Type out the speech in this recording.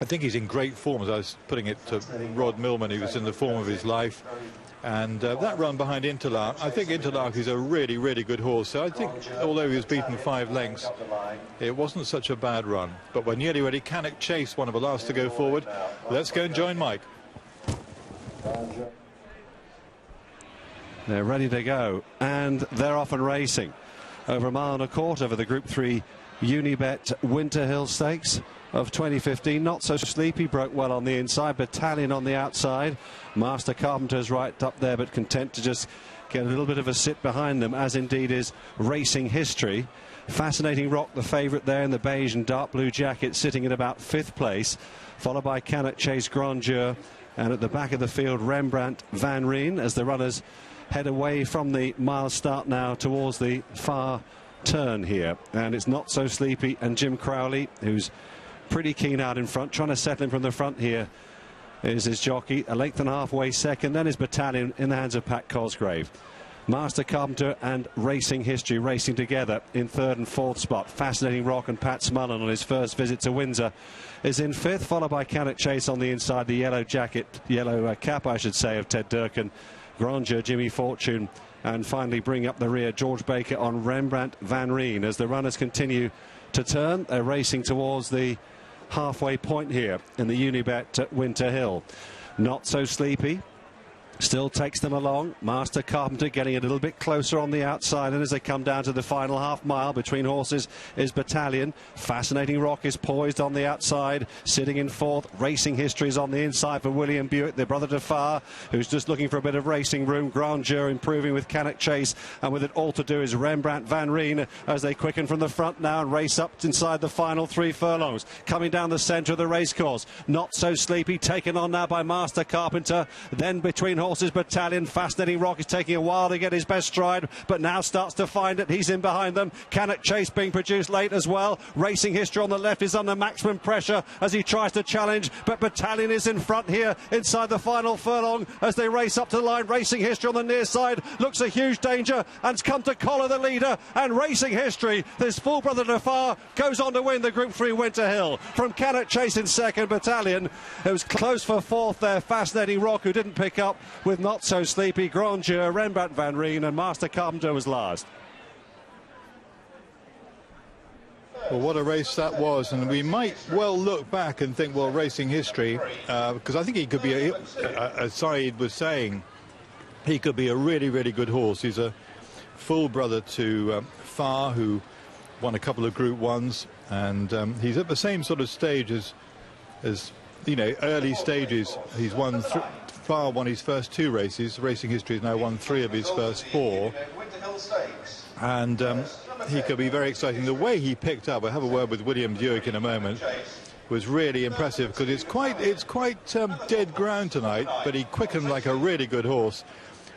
I think he's in great form, as I was putting it to Rod Millman, who was in the form of his life. And that run behind Interlac, I think Interlac is a really, really good horse. So I think, although he was beaten 5 lengths, it wasn't such a bad run. But we're nearly ready. Cannock Chase, one of the last to go forward. Let's go and join Mike. They're ready to go, and they're off and racing. Over a mile and a quarter for the Group 3 Unibet Winter Hill Stakes of 2015. Not So Sleepy broke well on the inside. Battalion on the outside. Master Carpenter's right up there, but content to just get a little bit of a sit behind them, as indeed is Racing History. Fascinating Rock, the favourite there in the beige and dark blue jacket, sitting at about 5th place, followed by Cannock Chase, Grandeur, and at the back of the field Rembrandt Van Rijn, as the runners head away from the mile start now towards the far turn here. And it's Not So Sleepy and Jim Crowley, who's pretty keen out in front, trying to settle him from the front here is his jockey. A length and a half way second, then his Battalion in the hands of Pat Cosgrave. Master Carpenter and Racing History racing together in 3rd and 4th spot. Fascinating Rock and Pat Smullen on his first visit to Windsor is in 5th, followed by Cannock Chase on the inside, the yellow jacket, yellow cap I should say, of Ted Durkin, Grandeur, Jimmy Fortune, and finally bring up the rear George Baker on Rembrandt Van Rijn. As the runners continue to turn, they're racing towards the halfway point here in the Unibet at Winter Hill. Not So Sleepy still takes them along. Master Carpenter getting a little bit closer on the outside, and as they come down to the final half mile between horses is Battalion. Fascinating Rock is poised on the outside, sitting in 4th. Racing History is on the inside for William Buick, the brother to Far, who's just looking for a bit of racing room. Grandeur improving with Cannock Chase, and with it all to do is Rembrandt Van Rijn, as they quicken from the front now and race up inside the final 3 furlongs. Coming down the centre of the racecourse, Not So Sleepy taken on now by Master Carpenter. Then between horses Battalion, Fascinating Rock is taking a while to get his best stride, but now starts to find it. He's in behind them. Cannock Chase being produced late as well. Racing History on the left is under maximum pressure as he tries to challenge, but Battalion is in front here inside the final furlong as they race up to the line. Racing History on the near side looks a huge danger and's come to collar the leader, and Racing History, this full brother to Far, goes on to win the Group 3 Winter Hill from Cannock Chase in 2nd. Battalion, it was close for 4th there. Fascinating Rock, who didn't pick up, with Not So Sleepy, Grandeur, Rembrandt Van Rijn, and Master Carpenter was last. Well, what a race that was, and we might well look back and think, well, Racing History, because I think he could be, as Saeed was saying, he could be a really, really good horse. He's a full brother to Far, who won a couple of Group 1s, and he's at the same sort of stage as you know, early stages. He's won Far won his first 2 races. Racing History has now won 3 of his first 4, and he could be very exciting. The way he picked up, I'll have a word with William Buick in a moment, was really impressive, because it's quite dead ground tonight, but he quickened like a really good horse.